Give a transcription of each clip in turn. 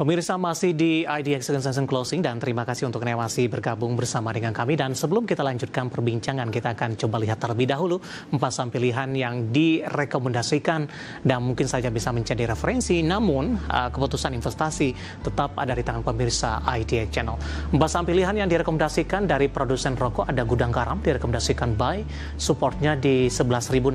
Pemirsa masih di IDX Session Closing dan terima kasih untuk Anda masih bergabung bersama dengan kami. Dan sebelum kita lanjutkan perbincangan, kita akan coba lihat terlebih dahulu 4 saham pilihan yang direkomendasikan dan mungkin saja bisa menjadi referensi. Namun keputusan investasi tetap ada di tangan pemirsa IDX Channel. 4 saham pilihan yang direkomendasikan dari produsen rokok ada Gudang Garam, direkomendasikan buy, supportnya di 11.650,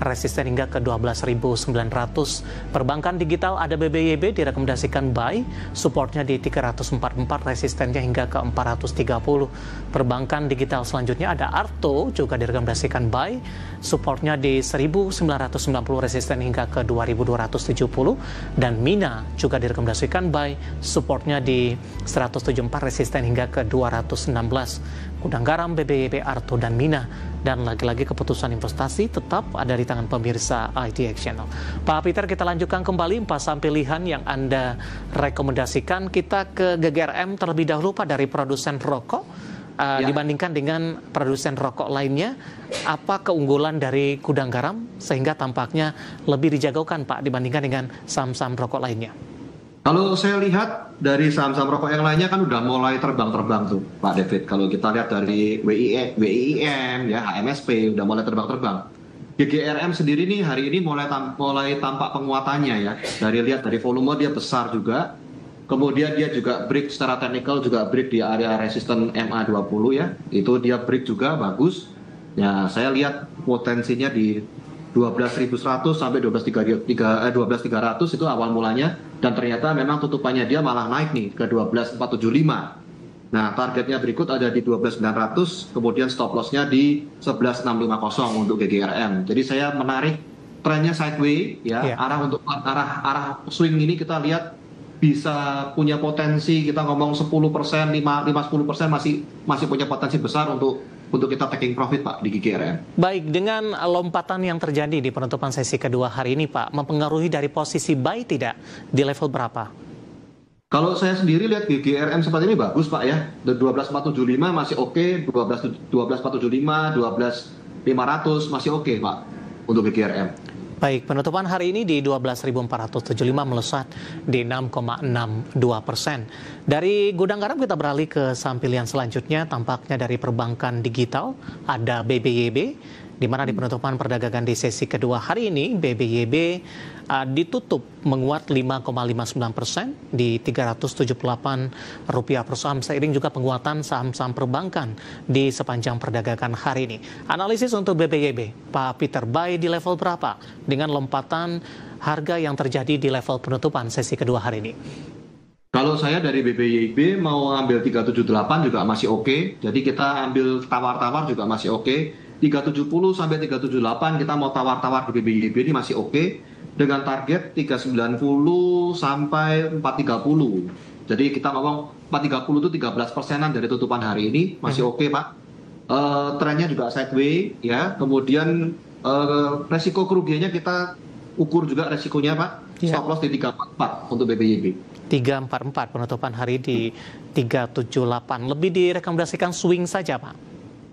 resisten hingga ke 12.900. Perbankan digital ada BBYB, direkomendasikan buy, supportnya di 344, resistennya hingga ke 430. Perbankan digital selanjutnya ada Arto, juga direkomendasikan buy, supportnya di 1990, resisten hingga ke 2270. Dan Mina juga direkomendasikan buy, supportnya di 174, resisten hingga ke 216. Gudang Garam, BBYB, Arto, dan Mina. Dan lagi-lagi keputusan investasi tetap ada di tangan pemirsa IDX Channel. Pak Peter, kita lanjutkan kembali 4 saham pilihan yang Anda rekomendasikan. Kita ke GGRM terlebih dahulu Pak, dari produsen rokok. Dibandingkan dengan produsen rokok lainnya, apa keunggulan dari Gudang Garam sehingga tampaknya lebih dijagokan Pak dibandingkan dengan saham-saham rokok lainnya? Kalau saya lihat dari saham-saham rokok yang lainnya kan udah mulai terbang-terbang tuh Pak David. Kalau kita lihat dari WIM, ya HMSP udah mulai terbang-terbang. GGRM sendiri nih hari ini mulai tampak penguatannya ya. Lihat dari volume dia besar juga. Kemudian dia juga break secara teknikal, juga break di area resisten MA20 ya. Itu dia break juga bagus. Ya saya lihat potensinya di 12.100 sampai 12.300 itu awal mulanya, dan ternyata memang tutupannya dia malah naik nih ke 12.475. Nah, targetnya berikut ada di 12.900, kemudian stop loss-nya di 11.650 untuk GGRM. Jadi saya menarik trennya sideways ya, arah swing ini kita lihat bisa punya potensi, kita ngomong 10%, 5-10% masih punya potensi besar untuk kita taking profit Pak di GGRM. Baik, dengan lompatan yang terjadi di penutupan sesi kedua hari ini Pak, mempengaruhi dari posisi buy tidak? Di level berapa? Kalau saya sendiri lihat GGRM seperti ini bagus Pak ya. 12.475 masih oke, 12.475, 12.500 masih oke Pak untuk GGRM. Baik, penutupan hari ini di 12.475 melesat di 6,62%. Dari Gudang Garam kita beralih ke saham pilihan selanjutnya, tampaknya dari perbankan digital ada BBYB, di mana di penutupan perdagangan di sesi kedua hari ini BBYB ditutup menguat 5,59% di Rp378 per saham, seiring juga penguatan saham-saham perbankan di sepanjang perdagangan hari ini. Analisis untuk BBYB, Pak Peter, buy di level berapa dengan lompatan harga yang terjadi di level penutupan sesi kedua hari ini? Kalau saya dari BBYB mau ambil 378 juga masih oke. Jadi kita ambil tawar-tawar juga masih oke. 370 sampai 378 kita mau tawar-tawar di BBYB ini masih oke. Dengan target 390 sampai 430. Jadi kita ngomong 430 itu 13%-an dari tutupan hari ini masih oke Pak. Trennya juga sideways ya. Kemudian resiko kerugiannya kita ukur juga resikonya Pak. Stop loss di 344 untuk BBYB. 344 penutupan hari di 378. Lebih direkomendasikan swing saja Pak?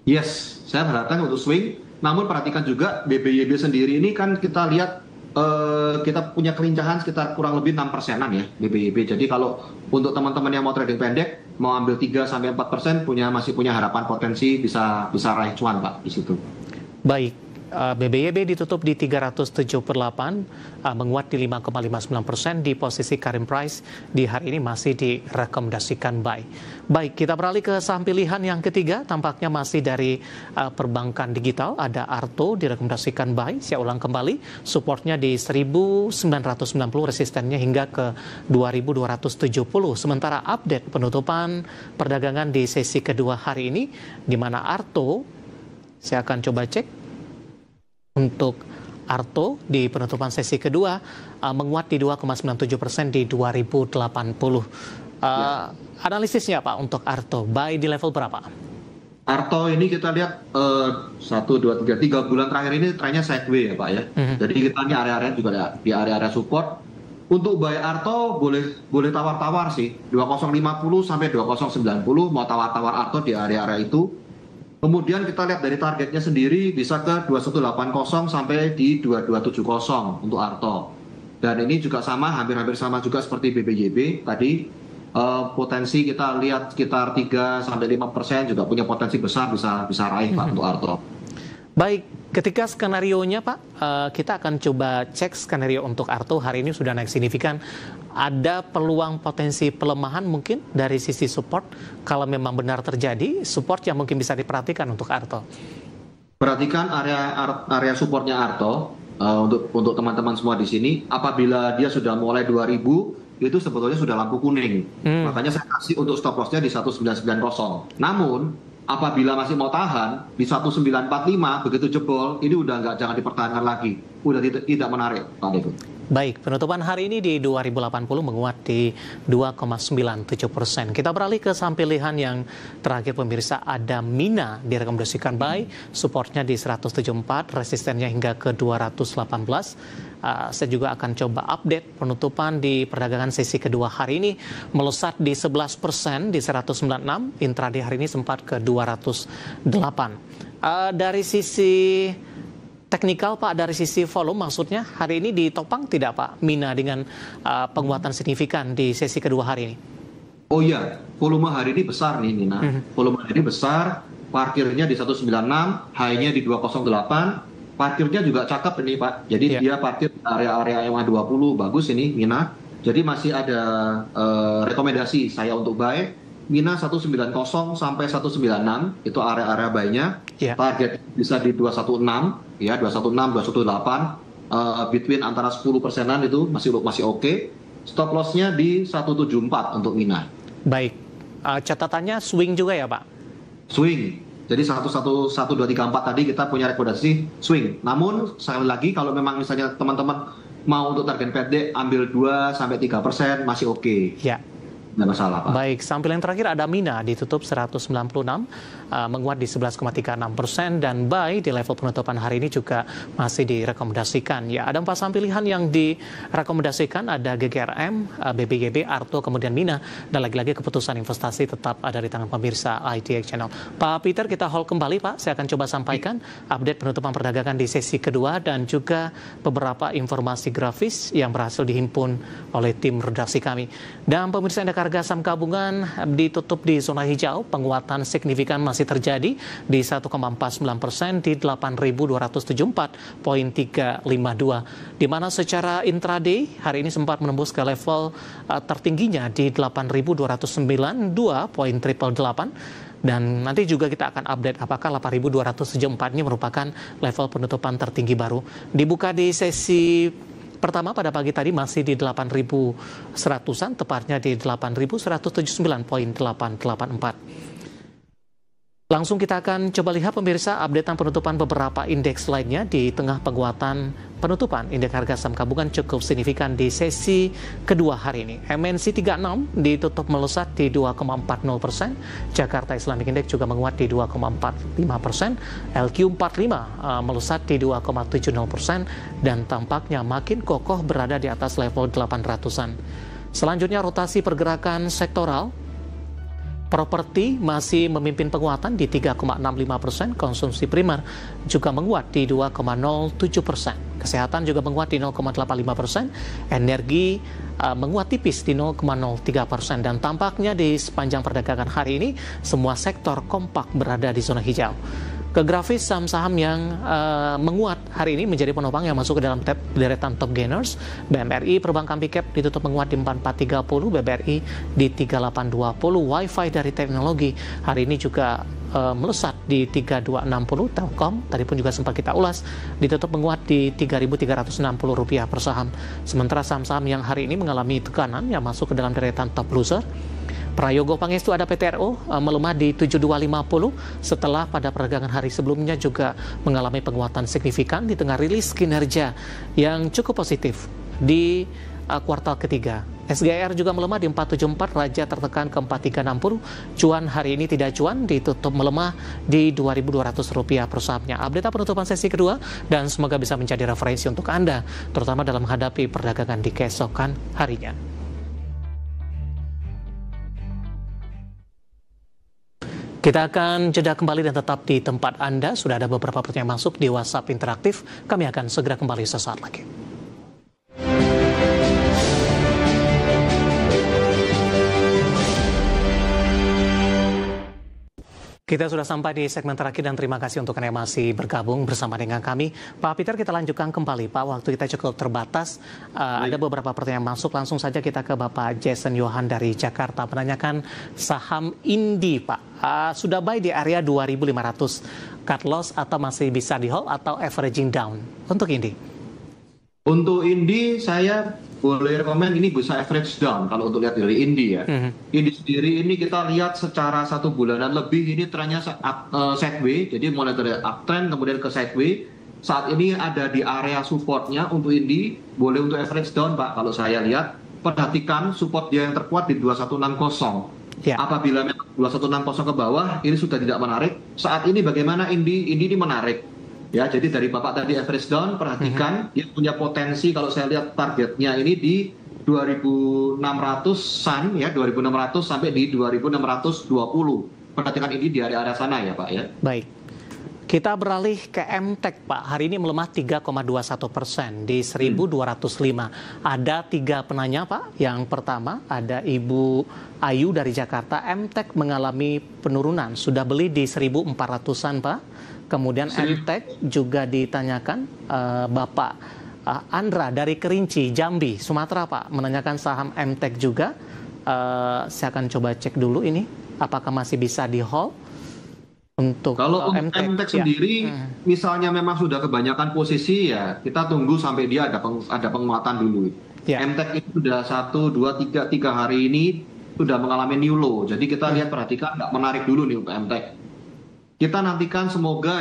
Yes, saya berharapkan untuk swing. Namun perhatikan juga BBYB sendiri ini kan kita lihat kita punya kelincahan sekitar kurang lebih 6%-an ya BBYB. Jadi kalau untuk teman-teman yang mau trading pendek, mau ambil 3-4% masih punya harapan potensi bisa raih cuan Pak di situ. Baik. BBYB ditutup di 378, menguat di 5,59%, di posisi current price di hari ini masih direkomendasikan buy. Baik, kita beralih ke saham pilihan yang ketiga, tampaknya masih dari perbankan digital, ada Arto, direkomendasikan buy. Saya ulang kembali, supportnya di 1990, resistennya hingga ke 2270. Sementara update penutupan perdagangan di sesi kedua hari ini, di mana Arto, saya akan coba cek. Untuk Arto di penutupan sesi kedua menguat di 2,97% di 2080. Analisisnya Pak untuk Arto, buy di level berapa? Arto ini kita lihat 3 bulan terakhir ini trennya sideways ya Pak ya. Jadi kita ini area-area juga di area-area support. Untuk buy Arto boleh tawar-tawar sih, 2050 sampai 2090 mau tawar-tawar Arto di area-area itu. Kemudian kita lihat dari targetnya sendiri bisa ke 2180 sampai di 2270 untuk Arto. Dan ini juga sama, hampir-hampir sama juga seperti BBYB tadi. Potensi kita lihat sekitar 3-5% juga punya potensi besar bisa raih Pak untuk Arto. Baik, ketika skenarionya Pak, kita akan coba cek skenario untuk Arto hari ini sudah naik signifikan. Ada peluang potensi pelemahan mungkin dari sisi support kalau memang benar terjadi, support yang mungkin bisa diperhatikan untuk Arto. Perhatikan area supportnya Arto untuk teman-teman semua di sini. Apabila dia sudah mulai 2000 itu sebetulnya sudah lampu kuning. Makanya saya kasih untuk stop loss-nya di 1990. Namun apabila masih mau tahan di 1945 begitu jebol, ini udah jangan dipertahankan lagi. Udah tidak menarik, Pak Devo. Baik, penutupan hari ini di 2080 menguat di 2,97%. Kita beralih ke saham pilihan yang terakhir pemirsa, ada Mina direkomendasikan buy, supportnya di 174, resistennya hingga ke 218. Saya juga akan coba update penutupan di perdagangan sesi kedua hari ini, melesat di 11% di 196, intraday hari ini sempat ke 208. Dari sisi teknikal Pak, dari sisi volume maksudnya hari ini ditopang tidak Pak Mina dengan penguatan signifikan di sesi kedua hari ini? Oh iya, volume hari ini besar nih Nina. Volume hari ini besar, parkirnya di 196, high-nya di 208, parkirnya juga cakep ini Pak. Jadi dia parkir area-area MA20, bagus ini Mina. Jadi masih ada rekomendasi saya untuk buy. Mina 190 sampai 196 itu area-area buy-nya. Target bisa di 216 ya, 216 218, between antara 10%-an itu masih oke. Stop loss-nya di 174 untuk Mina. Baik. Catatannya swing juga ya, Pak? Swing. Jadi 11234 tadi kita punya rekomendasi swing. Namun sekali lagi kalau memang misalnya teman-teman mau untuk target pendek ambil 2-3% masih oke. Ya. Nggak masalah, Pak. Baik, sampel yang terakhir ada Mina ditutup 196, menguat di 11,36%, dan buy di level penutupan hari ini juga masih direkomendasikan. Ya, ada 4 saham pilihan yang direkomendasikan, ada GGRM, BBYB, Arto, kemudian Mina, dan lagi-lagi keputusan investasi tetap ada di tangan pemirsa ITX Channel. Pak Peter, kita hold kembali Pak, saya akan coba sampaikan update penutupan perdagangan di sesi kedua dan juga beberapa informasi grafis yang berhasil dihimpun oleh tim redaksi kami. Dan pemirsa, harga saham gabungan ditutup di zona hijau, penguatan signifikan masih terjadi di 1,49% di 8.274,352, di mana secara intraday hari ini sempat menembus ke level tertingginya di 8.292,888. Dan nanti juga kita akan update apakah 8.274 ini merupakan level penutupan tertinggi baru. Dibuka di sesi pertama pada pagi tadi masih di 8.100-an, tepatnya di 8.179,884. Langsung kita akan coba lihat pemirsa updatean penutupan beberapa indeks lainnya di tengah penguatan penutupan. Indeks harga saham gabungan cukup signifikan di sesi kedua hari ini. MNC 36 ditutup melesat di 2,40%. Jakarta Islamic Index juga menguat di 2,45%. LQ45 melesat di 2,70% dan tampaknya makin kokoh berada di atas level 800-an. Selanjutnya rotasi pergerakan sektoral. Properti masih memimpin penguatan di 3,65%, konsumsi primer juga menguat di 2,07%, kesehatan juga menguat di 0,85%, energi menguat tipis di 0,03%, dan tampaknya di sepanjang perdagangan hari ini semua sektor kompak berada di zona hijau. Ke grafis saham-saham yang menguat hari ini menjadi penopang yang masuk ke dalam tab deretan top gainers. BMRI Perbankan Bicap ditutup menguat di 4430, BBRI di 3820. Wi-Fi dari teknologi hari ini juga melesat di 3260. Telkom tadi pun juga sempat kita ulas, ditutup menguat di Rp3.360 per saham. Sementara saham-saham yang hari ini mengalami tekanan yang masuk ke dalam deretan top loser, Prayogo Pangestu ada PTRO melemah di 7250 setelah pada perdagangan hari sebelumnya juga mengalami penguatan signifikan di tengah rilis kinerja yang cukup positif di kuartal ketiga. SGR juga melemah di 474, Raja tertekan ke 4360. Cuan hari ini tidak cuan, ditutup melemah di Rp2.200 per sahamnya. Update penutupan sesi kedua dan semoga bisa menjadi referensi untuk Anda, terutama dalam menghadapi perdagangan di keesokan harinya. Kita akan jeda kembali dan tetap di tempat Anda. Sudah ada beberapa pertanyaan masuk di WhatsApp interaktif. Kami akan segera kembali sesaat lagi. Kita sudah sampai di segmen terakhir dan terima kasih untuk Anda yang masih bergabung bersama dengan kami. Pak Peter, kita lanjutkan kembali. Pak, waktu kita cukup terbatas. Ada beberapa pertanyaan masuk. Langsung saja kita ke Bapak Jason Yohan dari Jakarta. Menanyakan saham Indi, Pak. Sudah buy di area 2.500 cut loss atau masih bisa di hold atau averaging down untuk Indi? Untuk Indi saya boleh rekomend ini bisa average down kalau untuk lihat dari Indi ya. Indi sendiri ini kita lihat secara 1 bulanan lebih ini trennya sideways, jadi mulai dari uptrend kemudian ke sideways. Saat ini ada di area supportnya untuk Indi, boleh untuk average down Pak kalau saya lihat. Perhatikan support dia yang terkuat di 2160. Ya. Apabila memang 2160 ke bawah ini sudah tidak menarik. Saat ini bagaimana Indi? Indi ini menarik. Ya, jadi dari Bapak tadi average down, perhatikan dia punya potensi kalau saya lihat targetnya ini di 2.600-an ya, 2.600 sampai di 2.620. Perhatikan ini di area-area sana ya Pak ya. Baik. Kita beralih ke MTEK Pak. Hari ini melemah 3,21% di 1.205. Ada 3 penanya Pak. Yang pertama ada Ibu Ayu dari Jakarta. MTEK mengalami penurunan. Sudah beli di 1.400-an Pak. Kemudian MTEK juga ditanyakan Bapak Andra dari Kerinci, Jambi, Sumatera Pak, menanyakan saham MTEK juga. Saya akan coba cek dulu ini, apakah masih bisa di hold untuk kalau untuk MTEK sendiri, misalnya memang sudah kebanyakan posisi ya, kita tunggu sampai dia ada penguatan dulu. Ya. MTEK itu sudah 1, 2, 3 hari ini sudah mengalami new low, jadi kita lihat perhatikan nggak menarik dulu nih untuk MTEK. Kita nantikan semoga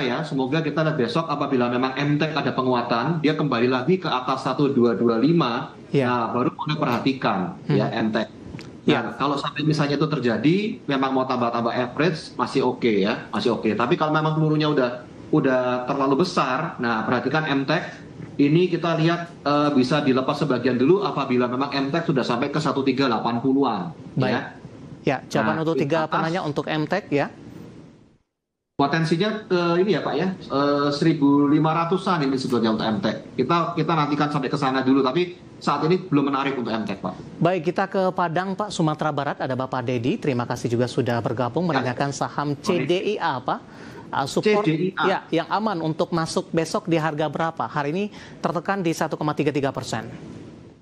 kita lihat besok apabila memang MTEK ada penguatan, dia kembali lagi ke atas 1225, nah baru mulai perhatikan ya MTEK. Nah, kalau sampai misalnya itu terjadi, memang mau tambah-tambah average masih oke ya, masih oke. Tapi kalau memang pelurunya udah terlalu besar, nah perhatikan MTEK ini kita lihat bisa dilepas sebagian dulu apabila memang MTEK sudah sampai ke 1380-an. Baik. Ya, jawaban untuk 3 penanya untuk MTEK ya. Potensinya ini ya Pak ya, 1.500-an ini sebetulnya untuk MTEK. Kita nantikan sampai ke sana dulu, tapi saat ini belum menarik untuk MTEK Pak. Baik, kita ke Padang Pak, Sumatera Barat, ada Bapak Dedi. Terima kasih juga sudah bergabung menanyakan saham CDIA Pak. Support CDIA. Ya, yang aman untuk masuk besok di harga berapa? Hari ini tertekan di 1,33%.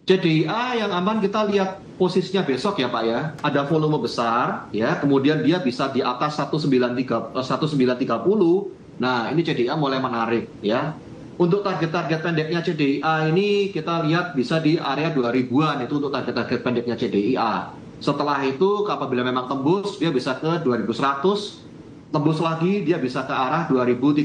CDIA yang aman kita lihat posisinya besok ya Pak ya, ada volume besar ya, kemudian dia bisa di atas 1930. Nah ini CDIA mulai menarik ya. Untuk target-target pendeknya CDIA ini kita lihat bisa di area 2000-an, itu untuk target-target pendeknya CDIA. Setelah itu apabila memang tembus dia bisa ke 2100, tembus lagi dia bisa ke arah 2350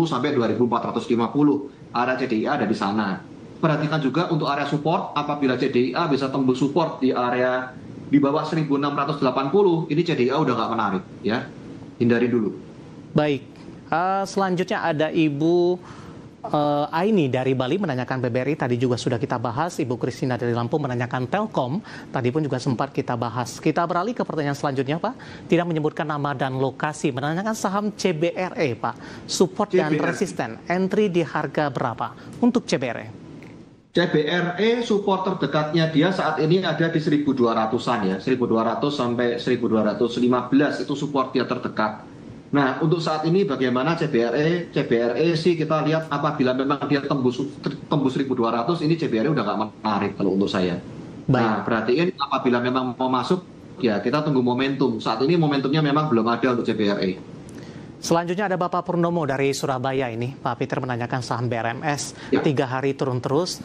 sampai 2450. Area CDIA ada di sana. Perhatikan juga untuk area support, apabila CDIA bisa tembus support di area di bawah 1680, ini CDIA udah nggak menarik ya, hindari dulu. Baik, selanjutnya ada Ibu Aini dari Bali menanyakan BBRI, tadi juga sudah kita bahas. Ibu Kristina dari Lampung menanyakan Telkom, tadi pun juga sempat kita bahas. Kita beralih ke pertanyaan selanjutnya Pak, tidak menyebutkan nama dan lokasi, menanyakan saham CBRE Pak, support dan resisten, entry di harga berapa untuk CBRE? CBRE support terdekatnya dia saat ini ada di 1.200-an ya, 1.200 sampai 1.215 itu support dia terdekat. Nah untuk saat ini bagaimana CBRE? CBRE sih kita lihat apabila memang dia tembus 1.200 ini CBRE udah nggak menarik kalau untuk saya. Baik. Nah perhatiin apabila memang mau masuk ya kita tunggu momentum. Saat ini momentumnya memang belum ada untuk CBRE. Selanjutnya ada Bapak Purnomo dari Surabaya ini. Pak Peter menanyakan saham BRMS. 3 hari turun terus.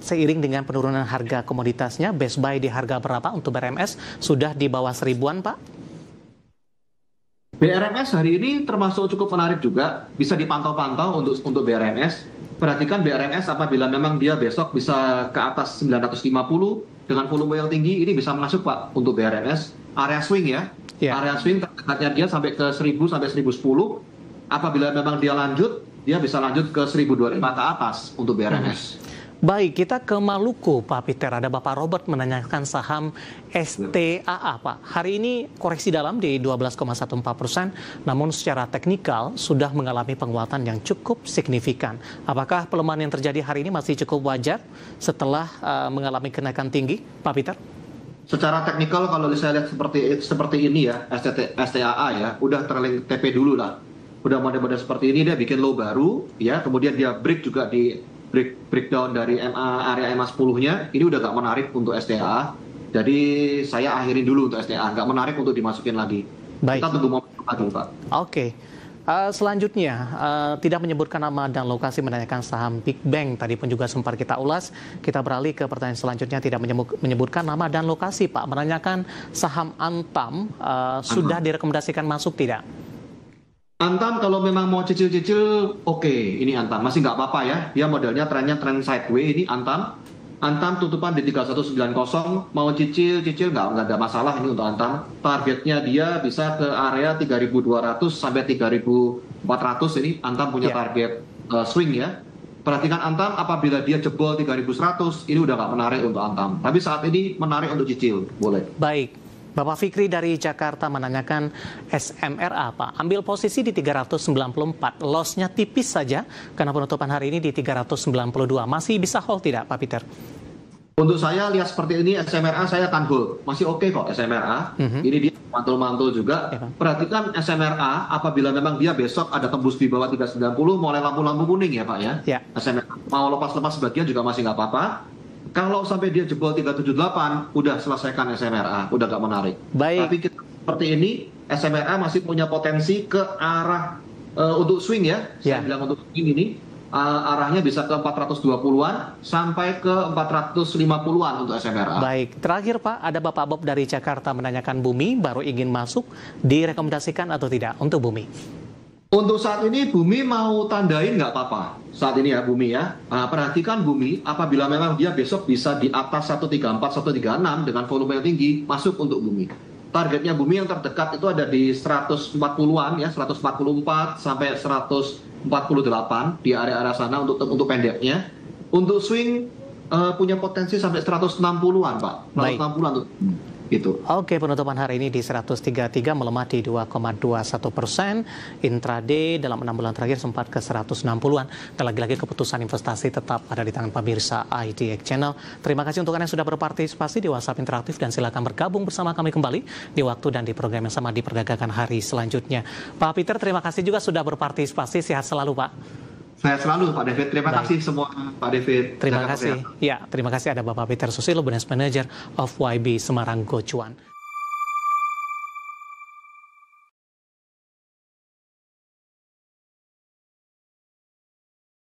Seiring dengan penurunan harga komoditasnya, best buy di harga berapa untuk BRMS? Sudah di bawah 1000-an Pak? BRMS hari ini termasuk cukup menarik juga. Bisa dipantau-pantau untuk BRMS. Perhatikan BRMS apabila memang dia besok bisa ke atas 950 dengan volume yang tinggi, ini bisa masuk Pak untuk BRMS. Area swing ya. Area swing terdekatnya dia sampai ke 1000 sampai 1010. Apabila memang dia lanjut, dia bisa lanjut ke 1025 ke atas untuk BRMS. Baik, kita ke Maluku Pak Peter. Ada Bapak Robert menanyakan saham STAA Pak. Hari ini koreksi dalam di 12,14%, namun secara teknikal sudah mengalami penguatan yang cukup signifikan. Apakah pelemahan yang terjadi hari ini masih cukup wajar setelah mengalami kenaikan tinggi Pak Peter? secara teknikal kalau saya lihat seperti ini ya, STAA ya, udah terlink TP dulu lah. Udah model-model seperti ini dia bikin low baru ya, kemudian dia break juga di breakdown dari area MA 10-nya. Ini udah gak menarik untuk STAA. Jadi saya akhirin dulu untuk STAA, nggak menarik untuk dimasukin lagi. Baik. Kita tunggu momen lagi, Pak. Oke. Selanjutnya, tidak menyebutkan nama dan lokasi menanyakan saham Big Bang. Tadi pun juga sempat kita ulas. Kita beralih ke pertanyaan selanjutnya, tidak menyebutkan nama dan lokasi, Pak. Menanyakan saham Antam, sudah direkomendasikan masuk tidak? Antam kalau memang mau cicil-cicil, oke. Ini Antam, masih nggak apa-apa ya. Dia modelnya trennya tren sideways, ini Antam. Antam tutupan di 3190, mau cicil nggak ada masalah ini untuk Antam. Targetnya dia bisa ke area 3.200 sampai 3.400, ini Antam punya target swing ya. Perhatikan Antam, apabila dia jebol 3.100, ini udah nggak menarik untuk Antam. Tapi saat ini menarik untuk cicil, boleh. Baik. Bapak Fikri dari Jakarta menanyakan SMRA, Pak. Ambil posisi di 394, loss-nya tipis saja karena penutupan hari ini di 392. Masih bisa hold tidak, Pak Peter? Untuk saya lihat seperti ini, SMRA saya akan hold. Masih oke kok SMRA. Ini dia mantul-mantul juga. Ya, perhatikan SMRA, apabila memang dia besok ada tembus di bawah 390, mulai lampu-lampu kuning ya Pak ya. Ya. SMRA mau lepas-lepas sebagian juga masih nggak apa-apa. Kalau sampai dia jebol 378, udah selesaikan SMRA, udah gak menarik. Baik. Tapi kita seperti ini, SMRA masih punya potensi ke arah untuk swing ya. Saya bilang untuk swing ini, arahnya bisa ke 420-an sampai ke 450-an untuk SMRA. Baik, terakhir Pak, ada Bapak Bob dari Jakarta menanyakan Bumi, baru ingin masuk, direkomendasikan atau tidak untuk Bumi? Untuk saat ini Bumi mau tandain nggak apa-apa. Saat ini ya Bumi ya. Perhatikan Bumi, apabila memang dia besok bisa di atas 134, 136 dengan volume yang tinggi, masuk untuk Bumi. Targetnya Bumi yang terdekat itu ada di 140-an ya, 144 sampai 148 di area-area sana untuk pendeknya. Untuk swing punya potensi sampai 160-an Pak. 160-an untuk gitu. Oke, penutupan hari ini di 133 melemah di 2,21%. Intraday dalam 6 bulan terakhir sempat ke 160-an. Dan lagi-lagi keputusan investasi tetap ada di tangan pemirsa IDX Channel. Terima kasih untuk Anda yang sudah berpartisipasi di WhatsApp Interaktif dan silakan bergabung bersama kami kembali di waktu dan di program yang sama di perdagangan hari selanjutnya. Pak Peter, terima kasih juga sudah berpartisipasi. Sehat selalu, Pak. Saya selalu Pak David, terima kasih semua Pak David. Terima kasih. Ya, terima kasih ada Bapak Peter Susilo, Business Manager of YB Semarang Gocuan.